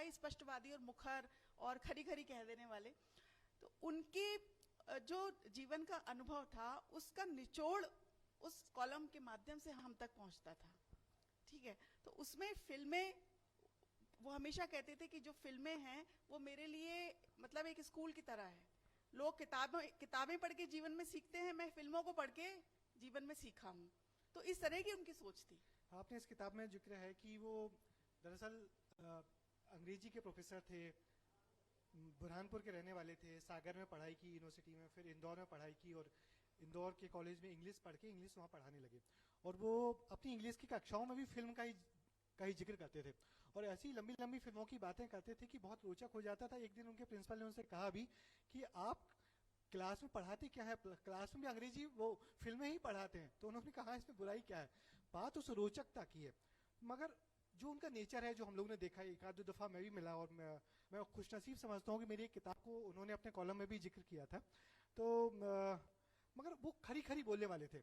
ही स्पष्टवादी और मुखर और खरी खरी कह देने वाले। तो उनकी जो जीवन का अनुभव था उसका निचोड़ उस कॉलम के माध्यम से हम तक पहुंचता था, ठीक है। तो उसमें फिल्में, वो हमेशा कहते थे कि जो फिल्में हैं वो मेरे लिए मतलब एक स्कूल की तरह है। लोग किताबें पढ़ के जीवन में सीखते हैं, मैं फिल्मों को पढ़ के जीवन में सीखा हूँ। तो इस तरह की उनकी सोच थी। आपने इस किताब में जिक्र है कि वो दरअसल अंग्रेजी के प्रोफेसर थे, बुरहानपुर के रहने वाले थे, सागर में पढ़ाई की यूनिवर्सिटी में, फिर इंदौर में पढ़ाई की और इंदौर के कॉलेज में इंग्लिश पढ़ के इंग्लिश वहाँ पढ़ाने लगे। और वो अपनी इंग्लिश की कक्षाओं में भी फिल्म का ही जिक्र करते थे और ऐसी लंबी लंबी फिल्मों की बातें करते थे कि बहुत रोचक हो जाता था। एक दिन उनके प्रिंसिपल ने उनसे कहा भी कि आप क्लास में पढ़ाते क्या है, क्लास में भी अंग्रेजी वो फिल्में ही पढ़ाते हैं। तो उन्होंने कहा इसमें बुराई क्या है, बात उस रोचकता की है। मगर जो उनका नेचर है, जो हम लोग ने देखा, एक आध दो दफ़ा मैं भी मिला और मैं खुशनसीब समझता हूँ कि मेरी एक किताब को उन्होंने अपने कॉलम में भी जिक्र किया था। तो मगर वो खरी खरी बोलने वाले थे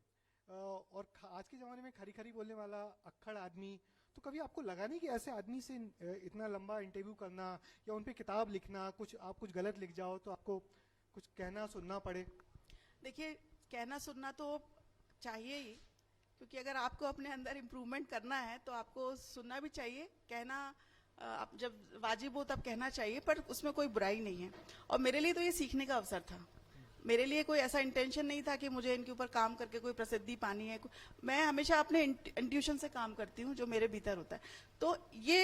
और आज के ज़माने में खरी खरी बोलने वाला अक्खड़ आदमी, तो कभी आपको लगा नहीं कि ऐसे आदमी से इतना लंबा इंटरव्यू करना या उन पे किताब लिखना, आप कुछ गलत लिख जाओ तो आपको कुछ कहना सुनना पड़े? देखिए, कहना सुनना तो चाहिए ही, क्योंकि अगर आपको अपने अंदर इम्प्रूवमेंट करना है तो आपको सुनना भी चाहिए। कहना आप जब वाजिब हो तब कहना चाहिए, पर उसमें कोई बुराई नहीं है। और मेरे लिए तो ये सीखने का अवसर था। मेरे लिए कोई ऐसा इंटेंशन नहीं था कि मुझे इनके ऊपर काम करके कोई प्रसिद्धि पानी है। मैं हमेशा अपने इंट्यूशन से काम करती हूँ, जो मेरे भीतर होता है। तो ये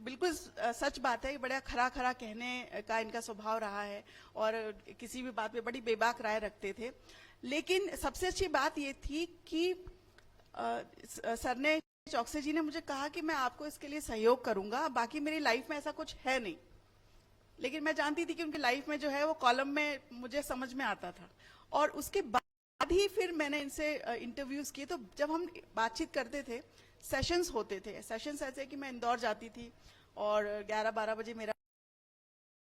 बिल्कुल सच बात है, ये बड़ा खरा खरा कहने का इनका स्वभाव रहा है और किसी भी बात पे बड़ी बेबाक राय रखते थे। लेकिन सबसे अच्छी बात ये थी कि सर ने, चौकसे जी ने मुझे कहा कि मैं आपको इसके लिए सहयोग करूंगा, बाकी मेरी लाइफ में ऐसा कुछ है नहीं। लेकिन मैं जानती थी कि उनकी लाइफ में जो है वो कॉलम में मुझे समझ में आता था। और उसके बाद ही फिर मैंने इनसे इंटरव्यूज किए। तो जब हम बातचीत करते थे, सेशंस होते थे। सेशंस ऐसे कि मैं इंदौर जाती थी और 11-12 बजे मेरा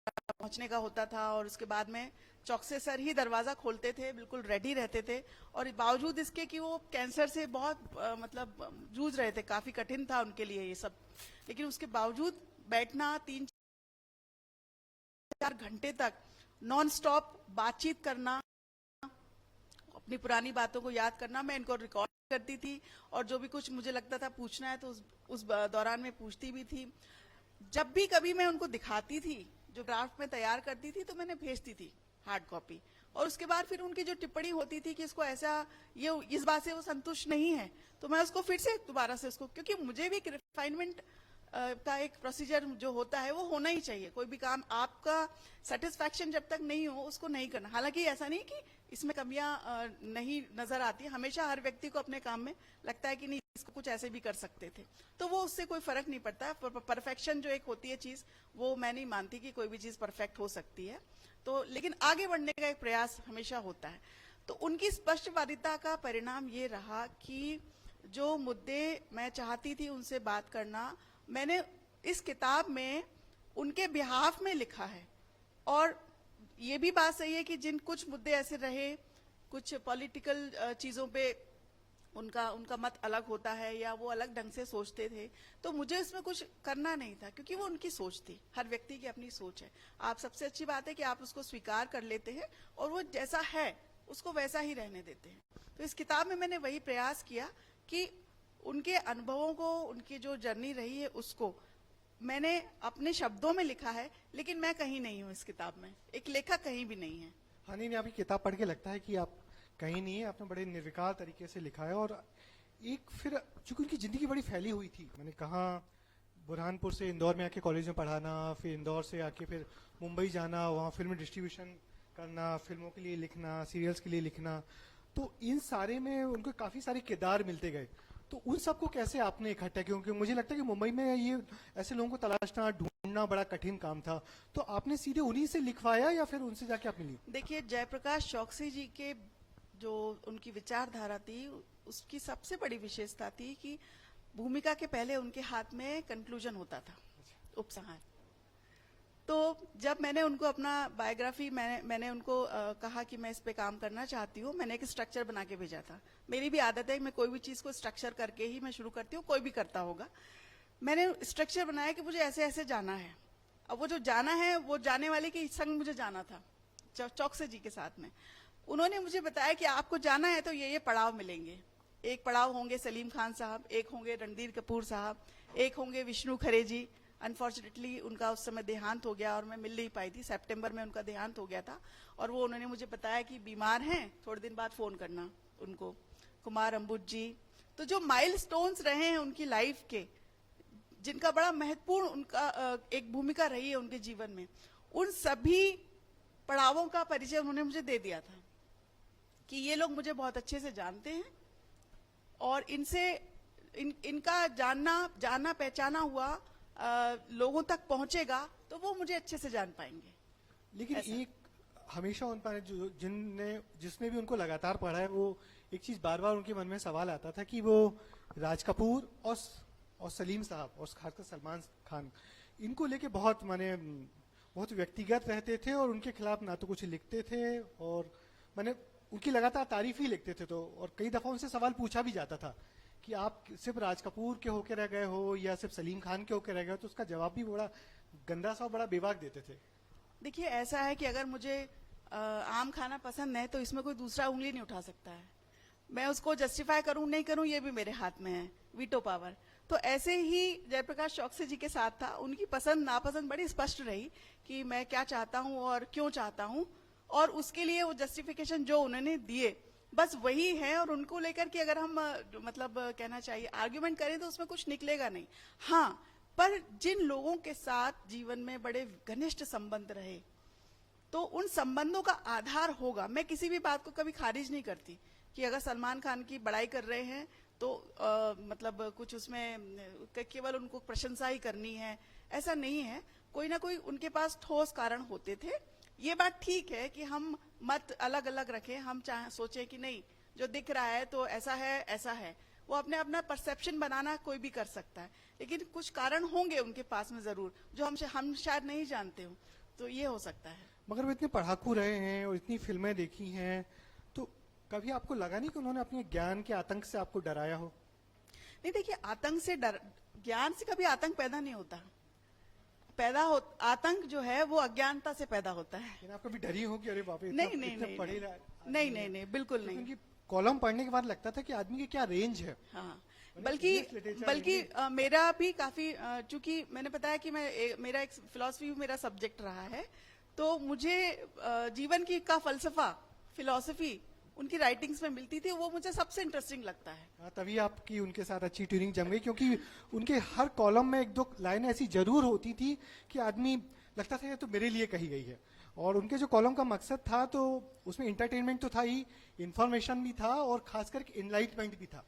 पहुंचने का होता था और उसके बाद में चौकसे सर ही दरवाजा खोलते थे, बिल्कुल रेडी रहते थे। और बावजूद इसके कि वो कैंसर से बहुत मतलब जूझ रहे थे, काफी कठिन था उनके लिए ये सब, लेकिन उसके बावजूद बैठना 3-4 घंटे तक नॉन स्टॉप बातचीत करना, अपनी पुरानी बातों को याद करना। मैं इनको रिकॉर्ड करती थी और जो भी कुछ मुझे लगता था पूछना है तो उस दौरान में पूछती भी थी। जब भी कभी मैं उनको दिखाती थी, जो ड्राफ्ट में तैयार करती थी, तो मैंने भेजती थी हार्ड कॉपी। और उसके बाद फिर उनकी जो टिप्पणी होती थी कि इसको ऐसा, ये इस बात से वो संतुष्ट नहीं है, तो मैं उसको फिर से दोबारा से उसको, क्योंकि मुझे भी रिफाइनमेंट का एक प्रोसीजर जो होता है वो होना ही चाहिए। कोई भी काम आपका सेटिस्फैक्शन जब तक नहीं हो उसको नहीं करना। हालांकि ऐसा नहीं कि इसमें कमियां नहीं नजर आती, हमेशा हर व्यक्ति को अपने काम में लगता है कि नहीं, इसको कुछ ऐसे भी कर सकते थे, तो वो उससे कोई फर्क नहीं पड़ता। परफेक्शन जो एक होती है चीज, वो मैं नहीं मानती कि कोई भी चीज परफेक्ट हो सकती है। तो लेकिन आगे बढ़ने का एक प्रयास हमेशा होता है। तो उनकी स्पष्टवादिता का परिणाम ये रहा कि जो मुद्दे मैं चाहती थी उनसे बात करना, मैंने इस किताब में उनके बिहाफ में लिखा है। और ये भी बात सही है कि जिन कुछ मुद्दे ऐसे रहे, कुछ पॉलिटिकल चीजों पे उनका मत अलग होता है या वो अलग ढंग से सोचते थे, तो मुझे इसमें कुछ करना नहीं था, क्योंकि वो उनकी सोच थी। हर व्यक्ति की अपनी सोच है। आप, सबसे अच्छी बात है कि आप उसको स्वीकार कर लेते हैं और वो जैसा है उसको वैसा ही रहने देते हैं। तो इस किताब में मैंने वही प्रयास किया कि उनके अनुभवों को, उनकी जो जर्नी रही है उसको मैंने अपने शब्दों में लिखा है, लेकिन मैं कहीं नहीं हूँ इस किताब में, एक लेखक कहीं भी नहीं है। हाँ, नहीं, आपकी किताब पढ़ के लगता है कि आप कहीं नहीं है, आपने बड़े निर्विकार तरीके से लिखा है। और एक फिर चूंकि उनकी जिंदगी बड़ी फैली हुई थी, मैंने कहा बुरहानपुर से इंदौर में आके कॉलेज में पढ़ाना, फिर इंदौर से आके फिर मुंबई जाना, वहाँ फिल्म डिस्ट्रीब्यूशन करना, फिल्मों के लिए लिखना, सीरियल्स के लिए लिखना, तो इन सारे में उनको काफी सारे किरदार मिलते गए। तो उन सबको कैसे आपने इकट्ठा, क्योंकि मुझे लगता है कि मुंबई में ये ऐसे लोगों को तलाशना, ढूंढना बड़ा कठिन काम था, तो आपने सीधे उन्हीं से लिखवाया या फिर उनसे जाके आप मिली? देखिए, जयप्रकाश चौकसी जी के जो उनकी विचारधारा थी, उसकी सबसे बड़ी विशेषता थी कि भूमिका के पहले उनके हाथ में कंक्लूजन होता था, उपसंहार। तो जब मैंने उनको अपना बायोग्राफी, मैंने उनको कहा कि मैं इस पे काम करना चाहती हूँ, मैंने एक स्ट्रक्चर बना के भेजा था। मेरी भी आदत है, मैं कोई भी चीज को स्ट्रक्चर करके ही मैं शुरू करती हूँ, कोई भी करता होगा। मैंने स्ट्रक्चर बनाया कि मुझे ऐसे ऐसे जाना है, अब वो जो जाना है, वो जाने वाले के संग मुझे जाना था, चौकसे जी के साथ में। उन्होंने मुझे बताया कि आपको जाना है तो ये पड़ाव मिलेंगे। एक पड़ाव होंगे सलीम खान साहब, एक होंगे रणधीर कपूर साहब, एक होंगे विष्णु खरे जी। अनफॉर्चुनेटली उनका उस समय देहांत हो गया और मैं मिल नहीं पाई थी, सितंबर में उनका देहांत हो गया था। और वो उन्होंने मुझे बताया कि बीमार हैं, थोड़े दिन बाद फोन करना उनको। कुमार अम्बुज जी, तो जो माइलस्टोन्स रहे हैं उनकी लाइफ के, जिनका बड़ा महत्वपूर्ण उनका एक भूमिका रही है उनके जीवन में, उन सभी पड़ावों का परिचय उन्होंने मुझे दे दिया था कि ये लोग मुझे बहुत अच्छे से जानते हैं और इनसे इनका जानना पहचाना हुआ लोगों तक पहुंचेगा तो वो मुझे अच्छे से जान पाएंगे। लेकिन एक हमेशा उन पर जिसने भी उनको लगातार पढ़ा है, वो एक चीज बार बार उनके मन में सवाल आता था कि वो राज कपूर और सलीम साहब और खासकर सलमान खान, इनको लेके बहुत व्यक्तिगत रहते थे और उनके खिलाफ ना तो कुछ लिखते थे और उनकी लगातार तारीफ ही लिखते थे। तो और कई दफा उनसे सवाल पूछा भी जाता था कि आप सिर्फ राज कपूर के होके रह गए हो या सिर्फ सलीम खान के होके रह गए हो, तो उसका जवाब भी बड़ा गंदा सा, बड़ा बेबाक देते थे। देखिए, ऐसा है कि अगर मुझे आम खाना पसंद है तो इसमें कोई दूसरा उंगली नहीं उठा सकता है। मैं उसको जस्टिफाई करूं नहीं करूं ये भी मेरे हाथ में है, वीटो पावर। तो ऐसे ही जयप्रकाश चौकसी जी के साथ था, उनकी पसंद नापसंद बड़ी स्पष्ट रही कि मैं क्या चाहता हूं और क्यों चाहता हूं, और उसके लिए वो जस्टिफिकेशन जो उन्होंने दिए बस वही है। और उनको लेकर के अगर हम कहना चाहिए आर्ग्यूमेंट करें तो उसमें कुछ निकलेगा नहीं। हाँ, पर जिन लोगों के साथ जीवन में बड़े घनिष्ठ संबंध रहे तो उन संबंधों का आधार होगा। मैं किसी भी बात को कभी खारिज नहीं करती कि अगर सलमान खान की बड़ाई कर रहे हैं तो कुछ उसमें केवल उनको प्रशंसा ही करनी है, ऐसा नहीं है। कोई ना कोई उनके पास ठोस कारण होते थे। ये बात ठीक है कि हम मत अलग अलग रखें, हम चाहे सोचें कि नहीं जो दिख रहा है तो ऐसा है, वो अपना परसेप्शन बनाना कोई भी कर सकता है, लेकिन कुछ कारण होंगे उनके पास में जरूर जो हम शायद नहीं जानते हो, तो ये हो सकता है। मगर वो इतने पढ़ाकू रहे हैं और इतनी फिल्में देखी हैं, तो कभी आपको लगा नहीं कि उन्होंने अपने ज्ञान के आतंक से आपको डराया हो? नहीं, देखिए, ज्ञान से कभी आतंक पैदा नहीं होता। आतंक जो है वो अज्ञानता से पैदा होता है। आप कभी डरी हो कि अरे बाप रे, नहीं, बिल्कुल नहीं। क्योंकि कॉलम पढ़ने के बाद लगता था कि आदमी की क्या रेंज है। हाँ, बल्कि मेरा भी काफी, चूंकि मैंने बताया कि मेरा एक फिलॉसफी मेरा सब्जेक्ट रहा है, तो मुझे जीवन का फलसफा, फिलॉसफी उनकी राइटिंग्स में मिलती थी, वो मुझे सबसे इंटरेस्टिंग लगता है। तभी आपकी उनके साथ अच्छी ट्यूनिंग जम गई, क्योंकि उनके हर कॉलम में एक दो लाइन ऐसी जरूर होती थी कि आदमी लगता था ये तो मेरे लिए कही गई है। और उनके जो कॉलम का मकसद था तो उसमें इंटरटेनमेंट तो था ही, इंफॉर्मेशन भी था और खासकर एनलाइटमेंट भी था।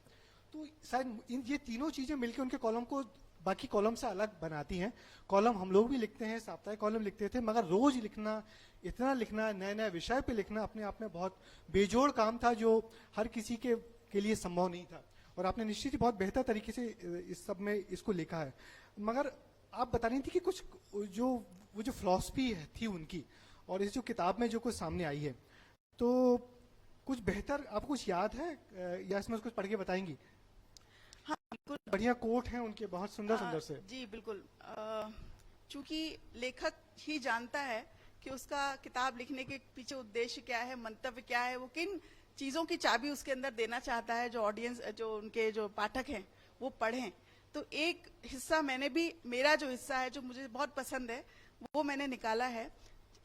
तो शायद ये तीनों चीजें मिलकर उनके कॉलम को बाकी कॉलम से अलग बनाती हैं। कॉलम हम लोग भी लिखते हैं, साप्ताहिक कॉलम लिखते थे, मगर रोज लिखना, इतना लिखना, नए नए विषय पे लिखना अपने आप में बहुत बेजोड़ काम था जो हर किसी के लिए संभव नहीं था। और आपने निश्चित ही बहुत बेहतर तरीके से इस सब में इसको लिखा है। मगर आप बता रही थी कि कुछ वो जो फिलॉसफी थी उनकी, और इस जो किताब में जो कुछ सामने आई है, तो कुछ बेहतर आपको कुछ याद है या इसमें कुछ पढ़ के बताएंगी? हाँ, बिल्कुल। बढ़िया कोट हैं उनके, बहुत सुंदर से। जी बिल्कुल। चूंकि लेखक ही जानता है कि उसका किताब लिखने के पीछे उद्देश्य क्या है, मंतव्य क्या है, वो किन चीजों की चाबी उसके अंदर देना चाहता है, जो ऑडियंस, जो उनके जो पाठक हैं वो पढ़ें। तो एक हिस्सा मेरा जो हिस्सा है जो मुझे बहुत पसंद है वो मैंने निकाला है।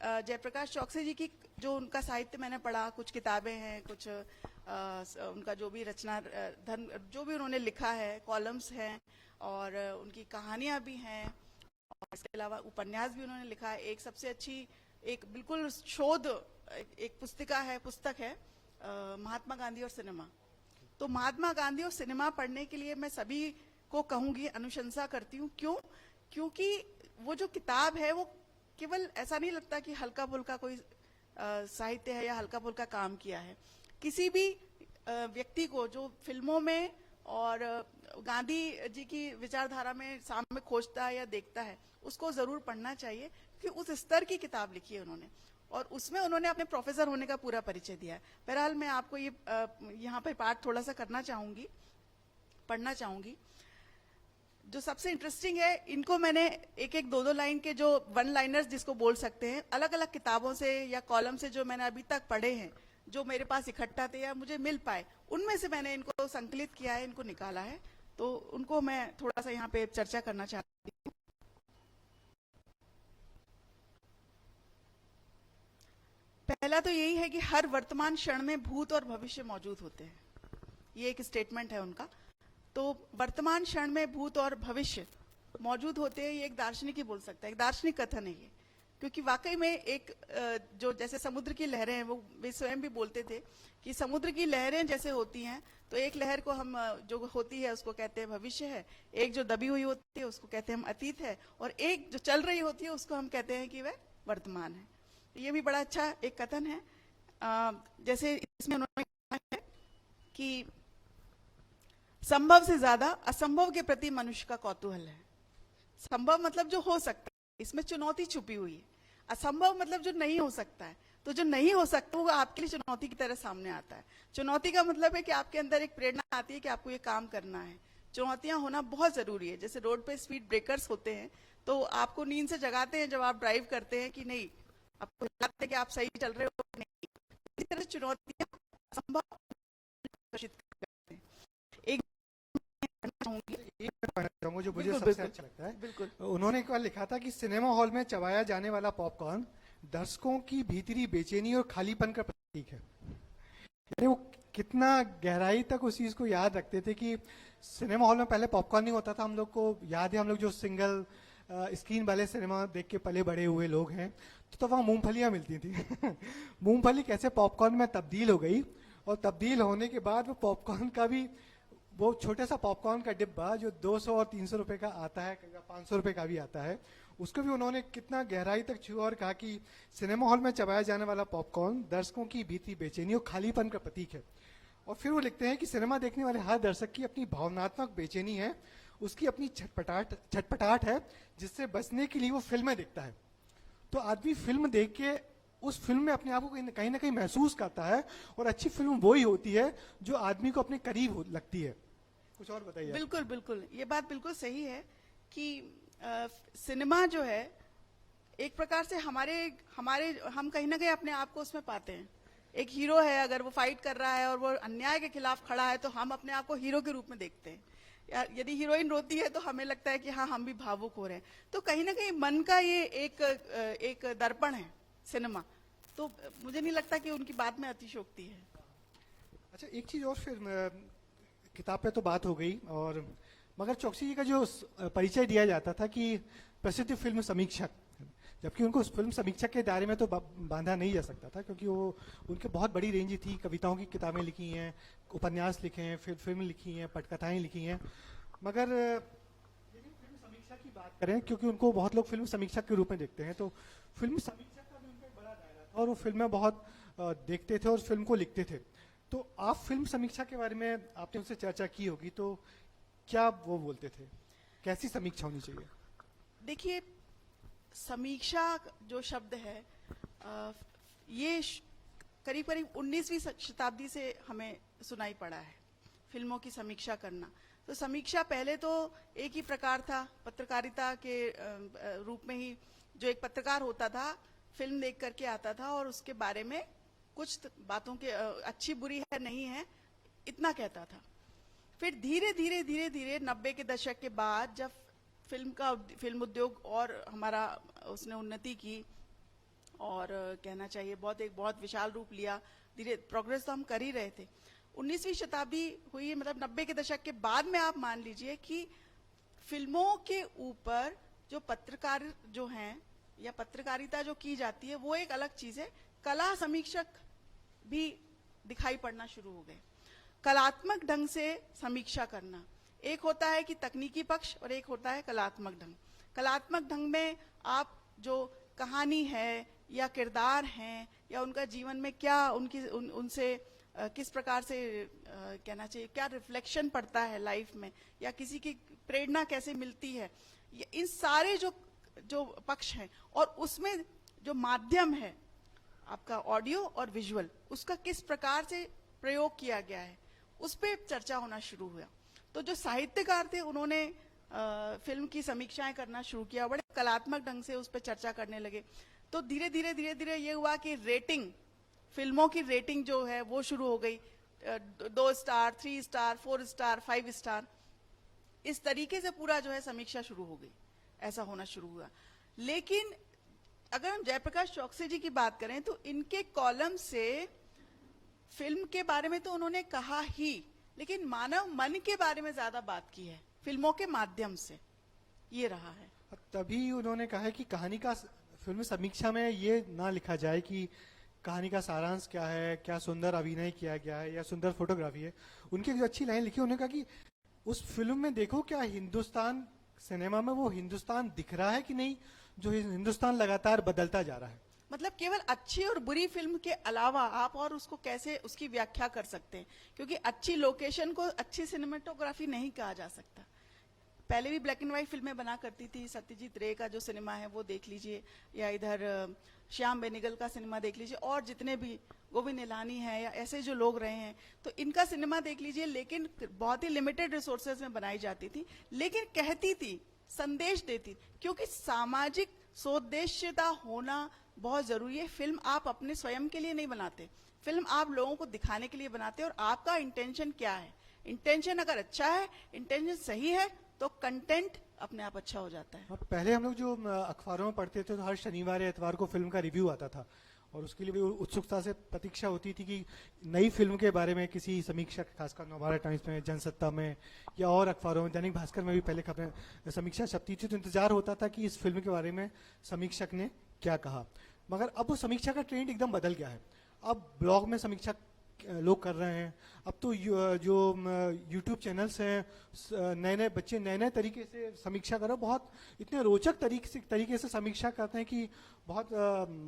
जयप्रकाश चौकसी जी की जो उनका साहित्य मैंने पढ़ा, कुछ किताबें हैं, कुछ उनका जो भी रचना जो भी उन्होंने लिखा है, कॉलम्स हैं और उनकी कहानियां भी हैं, और इसके अलावा उपन्यास भी उन्होंने लिखा है। एक सबसे अच्छी, एक बिल्कुल शोध एक पुस्तक है महात्मा गांधी और सिनेमा। तो महात्मा गांधी और सिनेमा पढ़ने के लिए मैं सभी को कहूंगी, अनुशंसा करती हूँ। क्योंकि वो जो किताब है वो केवल ऐसा नहीं लगता कि हल्का फुल्का कोई साहित्य है या हल्का फुल्का काम किया है। किसी भी व्यक्ति को जो फिल्मों में और गांधी जी की विचारधारा में सामने खोजता है या देखता है, उसको जरूर पढ़ना चाहिए, क्योंकि उस स्तर की किताब लिखी है उन्होंने और उसमें उन्होंने अपने प्रोफेसर होने का पूरा परिचय दिया है। बहरहाल मैं आपको ये यहाँ पे पाठ थोड़ा सा पढ़ना चाहूंगी। जो सबसे इंटरेस्टिंग है, इनको मैंने एक एक दो दो लाइन के जो वन लाइनर्स जिसको बोल सकते हैं, अलग अलग किताबों से या कॉलम से जो मैंने अभी तक पढ़े हैं, जो मेरे पास इकट्ठा थे या मुझे मिल पाए, उनमें से मैंने इनको संकलित किया है, इनको निकाला है। तो उनको मैं थोड़ा सा यहाँ पे चर्चा करना चाहती हूँ। पहला तो यही है कि हर वर्तमान क्षण में भूत और भविष्य मौजूद होते हैं। ये एक स्टेटमेंट है उनका। तो वर्तमान क्षण में भूत और भविष्य मौजूद होते हैं, ये एक दार्शनिक ही बोल सकता है, एक दार्शनिक कथन है ये। क्योंकि वाकई में एक जो जैसे समुद्र की लहरें हैं, वो वे स्वयं भी बोलते थे कि समुद्र की लहरें जैसे होती हैं, तो एक लहर को हम जो होती है उसको कहते हैं भविष्य है, एक जो दबी हुई होती है उसको कहते हैं हम अतीत है, और एक जो चल रही होती है उसको हम कहते हैं कि वह वर्तमान है। ये भी बड़ा अच्छा एक कथन है। जैसे इसमें उन्होंने कहा है कि संभव से ज्यादा असंभव के प्रति मनुष्य का कौतूहल है। संभव मतलब जो हो सकता है, इसमें चुनौती छुपी हुई है। असंभव मतलब जो नहीं हो सकता है। तो जो नहीं हो सकता वो आपके लिए चुनौती की तरह सामने आता है। चुनौती का मतलब है कि आपके अंदर एक प्रेरणा आती है कि आपको ये काम करना है। चुनौतियां होना बहुत जरूरी है। जैसे रोड पे स्पीड ब्रेकर्स होते हैं, तो आपको नींद से जगाते हैं जब आप ड्राइव करते हैं कि नहीं, आपको लगता है कि आप सही चल रहे हो नहीं। इसी तरह चुनौतियां असंभव करते हैं। एक चाहूंगा जो मुझे सबसे अच्छा लगता है, बिल्कुल, उन्होंने एक बार लिखा था कि सिनेमा हॉल में चबाया जाने वाला पॉपकॉर्न दर्शकों की भीतरी बेचैनी और खालीपन का प्रतीक है। यानी वो कितना गहराई तक उस चीज को याद रखते थे कि सिनेमा हॉल में पहले पॉपकॉर्न नहीं होता था। हम लोग को याद है, हम लोग जो सिंगल स्क्रीन वाले सिनेमा देख के पले बड़े हुए लोग हैं, तो वहाँ मूंगफलियां मिलती थी। मूंगफली कैसे पॉपकॉर्न में तब्दील हो गई, और तब्दील होने के बाद वो पॉपकॉर्न का भी, वो छोटा सा पॉपकॉर्न का डिब्बा जो 200 और 300 रुपए का आता है, 500 रुपए का भी आता है, उसको भी उन्होंने कितना गहराई तक छुआ और कहा कि सिनेमा हॉल में चबाया जाने वाला पॉपकॉर्न दर्शकों की भीतरी बेचैनी और खालीपन का प्रतीक है। और फिर वो लिखते हैं कि सिनेमा देखने वाले हर दर्शक की अपनी भावनात्मक बेचैनी है, उसकी अपनी छटपटाहट है, जिससे बचने के लिए वो फिल्में देखता है। तो आदमी फिल्म देख के उस फिल्म में अपने आप को कहीं ना कहीं महसूस करता है, और अच्छी फिल्म वही होती है जो आदमी को अपने करीब लगती है। कुछ और बताइए। बिल्कुल बिल्कुल, ये बात बिल्कुल सही है कि सिनेमा जो है एक प्रकार से हमारे हम कहीं ना कहीं अपने आप को उसमें पाते हैं। एक हीरो है, अगर वो फाइट कर रहा है और वो अन्याय के खिलाफ खड़ा है, तो हम अपने आप को हीरो के रूप में देखते हैं। यदि हीरोइन रोती है तो हमें लगता है कि हाँ, हम भी भावुक हो रहे हैं। तो कहीं ना कहीं मन का ये एक दर्पण है सिनेमा। तो मुझे नहीं लगता कि उनकी बात में अतिशयोक्ति है। अच्छा, एक चीज और, फिर किताब पे तो बात हो गई, और मगर चौकसी जी का जो परिचय दिया जाता था कि प्रसिद्ध फिल्म समीक्षक, जबकि उनको फिल्म समीक्षक के दायरे में तो बांधा नहीं जा सकता था, क्योंकि वो उनके बहुत बड़ी रेंज थी। कविताओं की किताबें लिखी हैं, उपन्यास लिखे हैं, फिर फिल्म लिखी हैं, पटकथाएं लिखी हैं। मगर यदि फिल्म समीक्षा की बात करें, क्योंकि उनको बहुत लोग फिल्म समीक्षक के रूप में देखते हैं, तो फिल्म समीक्षक का भी उनका एक बड़ा दायरा था, और वो फिल्में बहुत देखते थे और फिल्म को लिखते थे। तो आप फिल्म समीक्षा के बारे में आपने उनसे चर्चा की होगी, तो क्या वो बोलते थे, कैसी समीक्षा होनी चाहिए? देखिए, समीक्षा जो शब्द है, ये करीब करीब 19वीं शताब्दी से हमें सुनाई पड़ा है, फिल्मों की समीक्षा करना। तो समीक्षा पहले तो एक ही प्रकार था, पत्रकारिता के रूप में ही। जो एक पत्रकार होता था, फिल्म देख करके आता था और उसके बारे में कुछ बातों के अच्छी बुरी है नहीं है इतना कहता था। फिर धीरे धीरे धीरे धीरे 90 के दशक के बाद जब फिल्म उद्योग और हमारा उसने उन्नति की, और कहना चाहिए बहुत विशाल रूप लिया। धीरे प्रोग्रेस तो हम कर ही रहे थे। 19वीं शताब्दी हुई, मतलब 90 के दशक के बाद में आप मान लीजिए कि फिल्मों के ऊपर जो पत्रकार जो हैं या पत्रकारिता जो की जाती है वो एक अलग चीज है। कला समीक्षक भी दिखाई पड़ना शुरू हो गए। कलात्मक ढंग से समीक्षा करना, एक होता है कि तकनीकी पक्ष और एक होता है कलात्मक ढंग। कलात्मक ढंग में आप जो कहानी है या किरदार हैं या उनका जीवन में क्या उनसे किस प्रकार से कहना चाहिए, क्या रिफ्लेक्शन पड़ता है लाइफ में, या किसी की प्रेरणा कैसे मिलती है, इन सारे जो पक्ष हैं, और उसमें जो माध्यम है आपका ऑडियो और विजुअल, उसका किस प्रकार से प्रयोग किया गया है, उस पर चर्चा होना शुरू हुआ। तो जो साहित्यकार थे उन्होंने फिल्म की समीक्षाएं करना शुरू किया, बड़े कलात्मक ढंग से उस पर चर्चा करने लगे। तो धीरे धीरे ये हुआ कि रेटिंग, फिल्मों की रेटिंग जो है वो शुरू हो गई, 2 स्टार, 3 स्टार, 4 स्टार, 5 स्टार, इस तरीके से पूरा जो है समीक्षा शुरू हो गई, ऐसा होना शुरू हुआ। लेकिन अगर हम जयप्रकाश चौकसी जी की बात करें तो इनके कॉलम से फिल्म के बारे में तो उन्होंने कहा ही, लेकिन मानव मन के बारे में ज्यादा बात की है फिल्मों के माध्यम से, ये रहा है। तभी उन्होंने कहा है कि कहानी का, फिल्म समीक्षा में ये ना लिखा जाए कि कहानी का सारांश क्या है, क्या सुंदर अभिनय किया गया है या सुंदर फोटोग्राफी है। उनकी जो अच्छी लाइन लिखी, उन्होंने कहा कि उस फिल्म में देखो क्या हिंदुस्तान सिनेमा में वो हिंदुस्तान दिख रहा है कि नहीं, जो हिंदुस्तान लगातार बदलता जा रहा है। मतलब केवल अच्छी और बुरी फिल्म के अलावा आप और उसको कैसे उसकी व्याख्या कर सकते हैं, क्योंकि अच्छी लोकेशन को अच्छी सिनेमेटोग्राफी नहीं कहा जा सकता। पहले भी ब्लैक एंड व्हाइट फिल्में बना करती थी, सत्यजीत रे का जो सिनेमा है वो देख लीजिए, या इधर श्याम बेनेगल का सिनेमा देख लीजिए, और जितने भी गोविंद निलानी है या ऐसे जो लोग रहे हैं, तो इनका सिनेमा देख लीजिए। लेकिन बहुत ही लिमिटेड रिसोर्सेज में बनाई जाती थी, लेकिन कहती थी, संदेश देती, क्योंकि सामाजिक सोद्देश्यता होना बहुत जरूरी है। फिल्म आप अपने स्वयं के लिए नहीं बनाते, फिल्म आप लोगों को दिखाने के लिए बनाते हैं। और आपका इंटेंशन क्या है, इंटेंशन अगर अच्छा है, इंटेंशन सही है, तो कंटेंट अपने आप अच्छा हो जाता है। पहले हम लोग जो अखबारों में पढ़ते थे तो हर शनिवार या इतवार को फिल्म का रिव्यू आता था, और उसके लिए भी उत्सुकता से प्रतीक्षा होती थी कि नई फिल्म के बारे में किसी समीक्षा, खासकर नवभारत टाइम्स में, जनसत्ता में या और अखबारों में, दैनिक भास्कर में भी पहले खबरें समीक्षा छपती थी, तो इंतजार होता था कि इस फिल्म के बारे में समीक्षक ने क्या कहा। मगर अब वो समीक्षा का ट्रेंड एकदम बदल गया है। अब ब्लॉग में समीक्षा लोग कर रहे हैं। अब तो जो यूट्यूब चैनल्स हैं, नए नए बच्चे नए नए तरीके से समीक्षा कर रहे हैं, बहुत इतने रोचक तरीके से समीक्षा करते हैं कि बहुत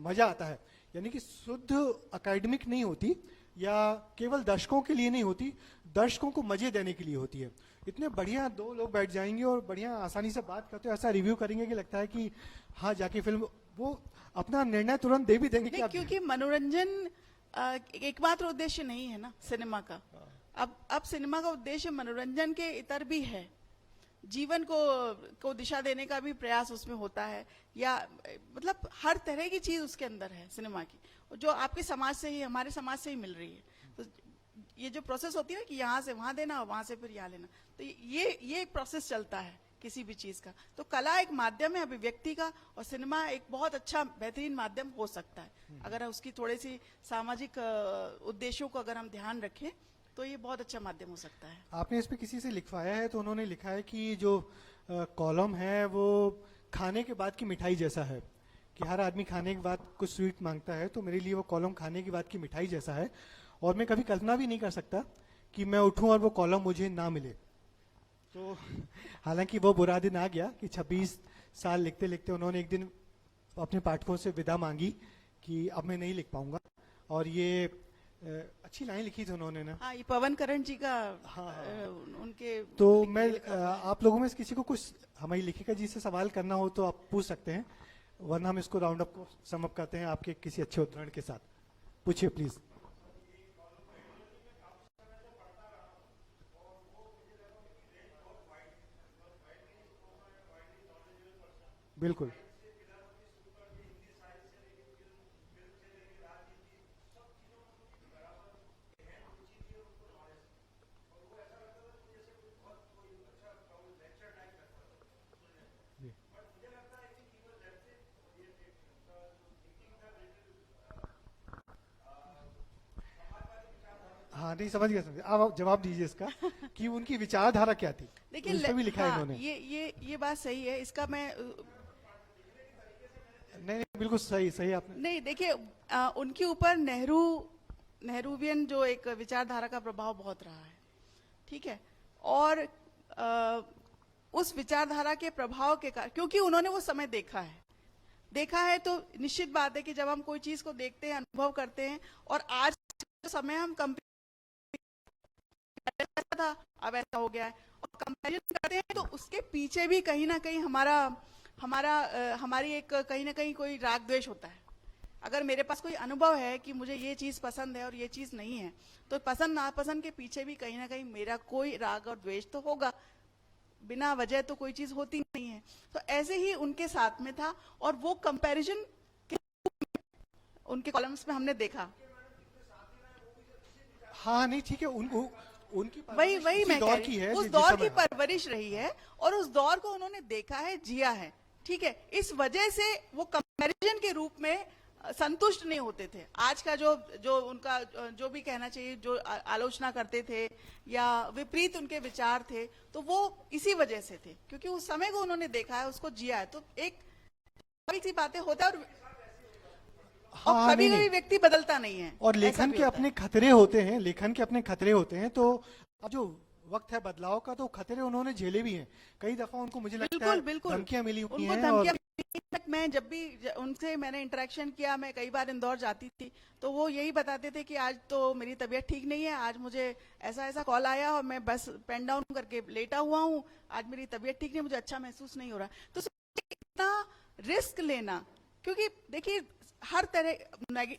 मजा आता है। यानी कि शुद्ध अकेडमिक नहीं होती, या केवल दर्शकों के लिए नहीं होती, दर्शकों को मजे देने के लिए होती है। इतने बढ़िया 2 लोग बैठ जाएंगे और बढ़िया आसानी से बात करते हैं, ऐसा रिव्यू करेंगे कि लगता है कि हाँ जाके फिल्म, वो अपना निर्णय तुरंत दे भी देंगे कि क्योंकि मनोरंजन एकमात्र उद्देश्य नहीं है ना सिनेमा का। अब सिनेमा का उद्देश्य मनोरंजन के इतर भी है, जीवन को दिशा देने का भी प्रयास उसमें होता है, या मतलब हर तरह की चीज उसके अंदर है सिनेमा की, जो आपके समाज से ही, हमारे समाज से ही मिल रही है। तो ये जो प्रोसेस होती है ना कि यहाँ से वहां देना और वहां से फिर यहाँ लेना, तो ये प्रोसेस चलता है किसी भी चीज का। तो कला एक माध्यम है अभिव्यक्ति का, और सिनेमा एक बहुत अच्छा बेहतरीन माध्यम हो सकता है अगर उसकी थोड़ी सी सामाजिक उद्देश्यों को अगर हम ध्यान रखें, तो ये बहुत अच्छा माध्यम हो सकता है। आपने इस पे किसी से लिखवाया है, तो उन्होंने लिखा है कि जो कॉलम है वो खाने के बाद की मिठाई जैसा है, कि हर आदमी खाने के बाद कुछ स्वीट मांगता है, तो मेरे लिए वो कॉलम खाने के बाद की मिठाई जैसा है, और मैं कभी कल्पना भी नहीं कर सकता कि मैं उठूं और वो कॉलम मुझे ना मिले। तो हालांकि वो बुरा दिन आ गया कि 26 साल लिखते लिखते उन्होंने एक दिन अपने पाठकों से विदा मांगी कि अब मैं नहीं लिख पाऊंगा। और ये अच्छी लाइन लिखी थी उन्होंने ना। हाँ, ये पवन करण जी का। हाँ। उनके तो मैं आप लोगों में से किसी को कुछ हमारी लेखिका जी से सवाल करना हो तो आप पूछ सकते हैं, वरना हम इसको राउंड अप को सम अप करते हैं आपके किसी अच्छे उदाहरण के साथ। पूछिए प्लीज। बिल्कुल। हाँ नहीं समझ गया, समझ। आप जवाब दीजिए इसका कि उनकी विचारधारा क्या थी। देखिए, इस पे भी लिखा है इन्होंने। ये बात सही है, इसका मैं नहीं बिल्कुल सही सही आपने। नहीं, देखिए उनके ऊपर नेहरूवियन जो एक विचारधारा का प्रभाव बहुत रहा है, ठीक है। और उस विचारधारा के प्रभाव के कारण, क्योंकि उन्होंने वो समय देखा है, तो निश्चित बात है कि जब हम कोई चीज को देखते हैं, अनुभव करते हैं, और आज समय हम ऐसा था अब ऐसा हो गया है, और कंपैरिजन करते हैं, तो उसके पीछे भी कहीं ना कहीं हमारी एक कहीं ना कहीं कोई राग द्वेष होता है। अगर मेरे पास कोई अनुभव है कि मुझे ये चीज पसंद है और ये चीज नहीं है, तो पसंद नापसंद के पीछे भी कहीं ना कहीं मेरा कोई राग और द्वेष तो होगा। बिना वजह तो कोई चीज होती नहीं है। तो ऐसे ही उनके साथ में था, और वो कंपैरिजन उनके कॉलम्स में हमने देखा। हाँ नहीं ठीक है, उनको उनकी वही परवरिश वही उसी मैं कह दौर रही की हूँ, है उस जिस दौर समय- की परवरिश रही है और उस दौर को उन्होंने देखा है, जिया है, ठीक है। इस वजह से वो कंपैरिजन के रूप में संतुष्ट नहीं होते थे। आज का जो जो उनका जो भी कहना चाहिए, जो आलोचना करते थे या विपरीत उनके विचार थे, तो वो इसी वजह से थे, क्योंकि उस समय को उन्होंने देखा है, उसको जिया है। तो एक स्वाभाविक सी बातें होता है, और हाँ कभी नहीं कभी नहीं, व्यक्ति बदलता नहीं है, और ऐसा लेखन भी के होता अपने है। खतरे होते हैं, लेखन के अपने खतरे होते हैं। तो अब जो वक्त है बदलाव का, तो खतरे उन्होंने झेले भी हैं। कई दफा उनको मुझे लगता बिल्कुल है बिल्कुल, धमकियां मिली हुई उनको हैं। धमकियां और तक, मैं जब भी उनसे मैंने इंटरेक्शन किया, मैं कई बार इंदौर जाती थी, तो वो यही बताते थे कि आज तो मेरी तबीयत ठीक नहीं है, आज मुझे ऐसा ऐसा कॉल आया और मैं बस पेन डाउन करके लेटा हुआ हूँ, आज मेरी तबीयत ठीक नहीं, मुझे अच्छा महसूस नहीं हो रहा। तो इतना रिस्क लेना, क्योंकि देखिए हर तरह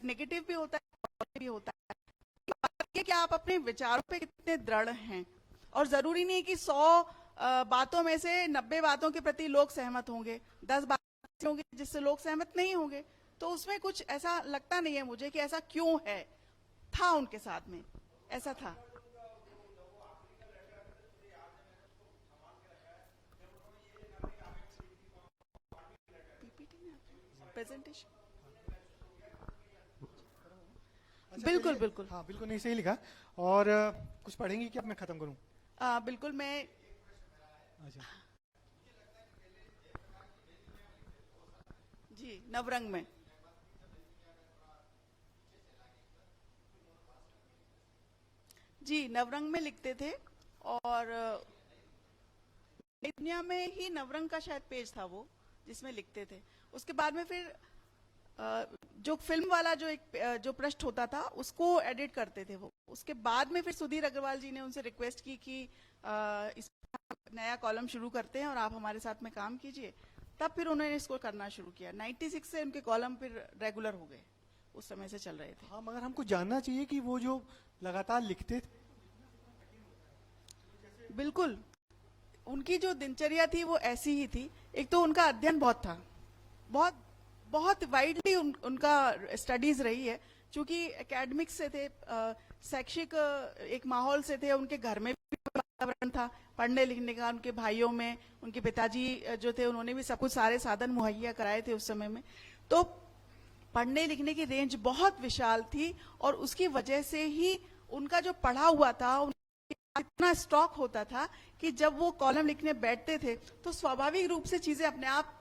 नेगेटिव भी होता है, पॉजिटिव भी होता है। बात ये कि आप अपने विचारों पे कितने दृढ़ हैं, और जरूरी नहीं कि 100 बातों में से 90 बातों के प्रति लोग सहमत होंगे, 10 बातें होंगी जिससे लोग सहमत नहीं होंगे। तो उसमें कुछ ऐसा लगता नहीं है मुझे कि ऐसा क्यों है, था उनके साथ में, ऐसा था। प्रेजेंटेशन अच्छा, बिल्कुल चलिए। बिल्कुल। हाँ बिल्कुल, नहीं सही लिखा। और कुछ पढ़ेंगी कि अब मैं खत्म करूं? बिल्कुल, मैं अच्छा, जी नवरंग में, जी नवरंग में लिखते थे, और दुनिया में ही नवरंग का शायद पेज था वो जिसमें लिखते थे। उसके बाद में फिर जो फिल्म वाला जो एक जो पृष्ठ होता था उसको एडिट करते थे वो। उसके बाद में फिर सुधीर अग्रवाल जी ने उनसे रिक्वेस्ट की कि इस नया कॉलम शुरू करते हैं और आप हमारे साथ में काम कीजिए। तब फिर उन्होंने इसको करना शुरू किया। 96 से उनके कॉलम फिर रेगुलर हो गए, उस समय से चल रहे थे। हाँ मगर हमको जानना चाहिए कि वो जो लगातार लिखते थे, बिल्कुल, उनकी जो दिनचर्या थी वो ऐसी ही थी। एक तो उनका अध्ययन बहुत था, बहुत बहुत वाइडली उनका स्टडीज रही है, क्योंकि एकेडमिक्स से थे, शैक्षिक एक माहौल से थे, उनके घर में भी वातावरण था पढ़ने लिखने का, उनके भाइयों में, उनके पिताजी जो थे उन्होंने भी सब कुछ सारे साधन मुहैया कराए थे उस समय में। तो पढ़ने लिखने की रेंज बहुत विशाल थी, और उसकी वजह से ही उनका जो पढ़ा हुआ था इतना स्टॉक होता था कि जब वो कॉलम लिखने बैठते थे तो स्वाभाविक रूप से चीजें अपने आप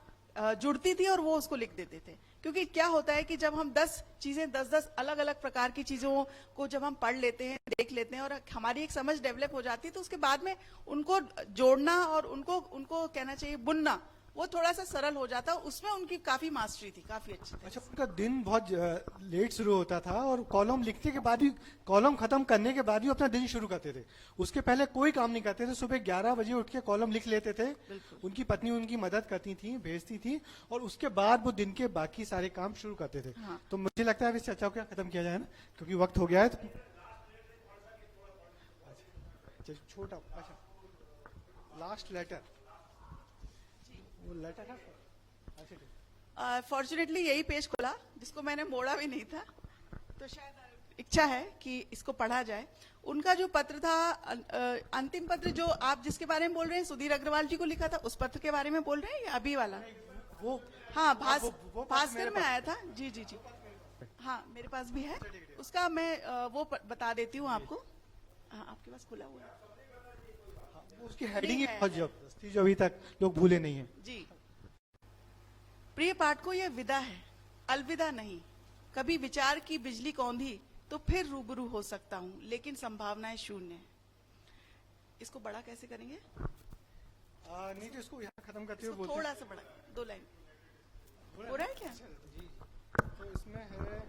जुड़ती थी और वो उसको लिख देते थे। क्योंकि क्या होता है कि जब हम 10 चीजें 10 अलग अलग प्रकार की चीजों को जब हम पढ़ लेते हैं, देख लेते हैं, और हमारी एक समझ डेवलप हो जाती है, तो उसके बाद में उनको जोड़ना और उनको उनको कहना चाहिए बुनना, वो थोड़ा सा सरल हो जाता। उसमें उनकी काफी मास्टरी थी, काफी अच्छी थी। अच्छा उनका दिन बहुत लेट शुरू होता था, और कॉलम लिखने के बाद भी, कॉलम खत्म करने के बाद भी अपना दिन शुरू करते थे। उसके पहले कोई काम नहीं करते थे। सुबह 11 बजे उठ के कॉलम लिख लेते थे। उनकी पत्नी उनकी मदद करती थी, भेजती थी, और उसके बाद वो दिन के बाकी सारे काम शुरू करते थे। हाँ। तो मुझे लगता है इस चर्चा को क्या खत्म किया जाए ना, क्योंकि वक्त हो गया है। तो अच्छा, छोटा, अच्छा लास्ट लेटर, वो लेटर है। अच्छा ठीक। फॉर्चुनेटली यही पेज खोला जिसको मैंने मोड़ा भी नहीं था, तो शायद इच्छा है कि इसको पढ़ा जाए। उनका जो पत्र था, अंतिम पत्र जो आप जिसके बारे में बोल रहे हैं, सुधीर अग्रवाल जी को लिखा था, उस पत्र के बारे में बोल रहे हैं या अभी वाला? वो हाँ, वो भास्कर में आया था। जी जी जी, हाँ मेरे पास भी है उसका, मैं वो बता देती हूँ आपको। हाँ, आपके पास खुला हुआ है। उसकी हेडिंग ही है, बहुत जबरदस्त थी, जो अभी तक लोग भूले नहीं है। जी। प्रिय पाठकों, यह विदा है, अलविदा नहीं। कभी विचार की बिजली कौंधी तो फिर रूबरू हो सकता हूं, लेकिन संभावनाएं शून्य है। इसको बड़ा कैसे करेंगे? नहीं तो इसको यहाँ खत्म करते हुए इसको बोलते थोड़ा सा बड़ा, 2 लाइन हो रहा है क्या? जी। तो इसमें है,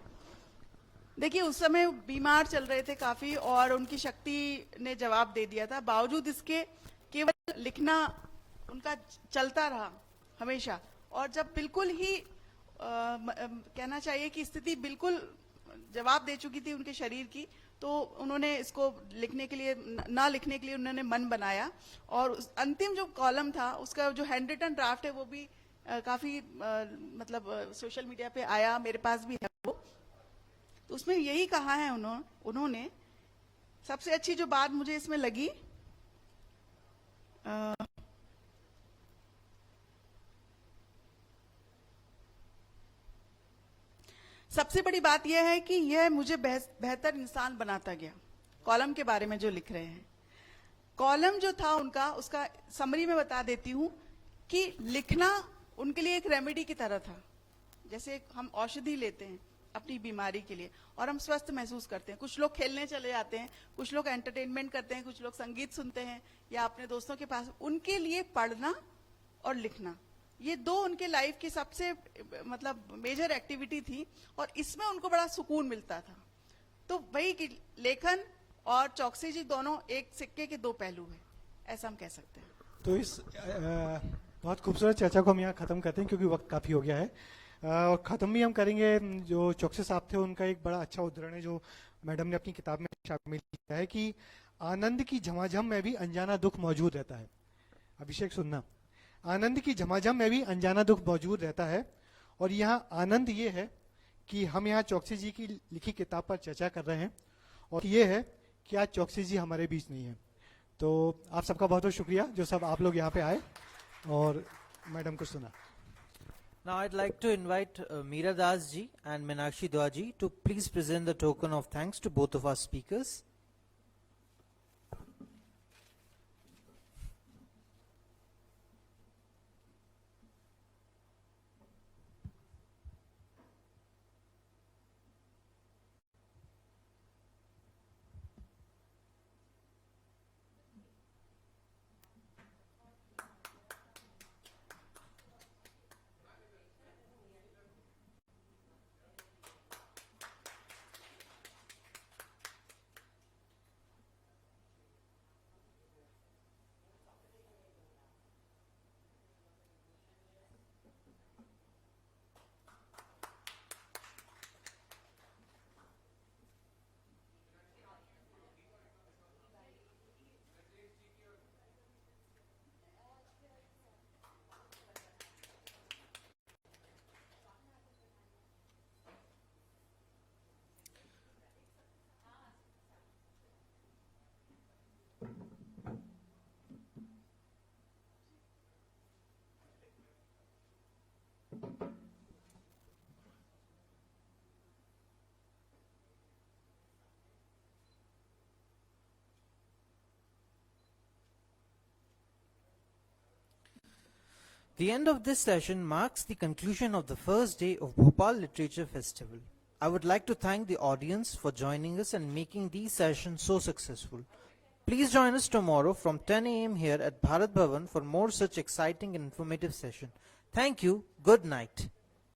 देखिए उस समय बीमार चल रहे थे काफी, और उनकी शक्ति ने जवाब दे दिया था। बावजूद इसके केवल लिखना उनका चलता रहा हमेशा। और जब बिल्कुल ही कहना चाहिए कि स्थिति बिल्कुल जवाब दे चुकी थी उनके शरीर की, तो उन्होंने इसको लिखने के लिए, ना लिखने के लिए उन्होंने मन बनाया। और अंतिम जो कॉलम था उसका जो हैंड रिटन ड्राफ्ट है वो भी काफी मतलब सोशल मीडिया पे आया, मेरे पास भी है वो। तो उसमें यही कहा है उन्होंने सबसे अच्छी जो बात मुझे इसमें लगी, सबसे बड़ी बात यह है कि यह मुझे बेहतर इंसान बनाता गया। कॉलम के बारे में जो लिख रहे हैं, कॉलम जो था उनका, उसका समरी में बता देती हूं कि लिखना उनके लिए एक रेमेडी की तरह था। जैसे हम औषधि लेते हैं अपनी बीमारी के लिए और हम स्वस्थ महसूस करते हैं। कुछ लोग खेलने चले जाते हैं, कुछ लोग एंटरटेनमेंट करते हैं, कुछ लोग संगीत सुनते हैं या अपने दोस्तों के पास। उनके लिए पढ़ना और लिखना, ये दो उनके लाइफ की सबसे मतलब मेजर एक्टिविटी थी और इसमें उनको बड़ा सुकून मिलता था। तो वही कि लेखन और चौकसी जी दोनों एक सिक्के के दो पहलू हैं, ऐसा हम कह सकते हैं। तो इस बहुत खूबसूरत चर्चा को हम यहाँ खत्म करते हैं क्योंकि वक्त काफी हो गया है। और खत्म भी हम करेंगे, जो चौकसी साहब थे उनका एक बड़ा अच्छा उद्धरण है जो मैडम ने अपनी किताब में शामिल किया है कि आनंद की झमाझम में भी अनजाना दुख मौजूद रहता है। अभिषेक सुनना, आनंद की झमाझम में भी अनजाना दुख मौजूद रहता है। और यहाँ आनंद ये है कि हम यहाँ चौकसी जी की लिखी किताब पर चर्चा कर रहे हैं और ये है कि आज चौकसी जी हमारे बीच नहीं है। तो आप सबका बहुत बहुत शुक्रिया जो सब आप लोग यहाँ पे आए और मैडम को सुना। Now I'd like to invite Meera Das ji and Meenakshi Dua ji to please present the token of thanks to both of our speakers. The end of this session marks the conclusion of the first day of Bhopal Literature Festival. I would like to thank the audience for joining us and making these sessions so successful. Please join us tomorrow from 10 a.m. here at Bharat Bhavan for more such exciting and informative session. Thank you. Good night.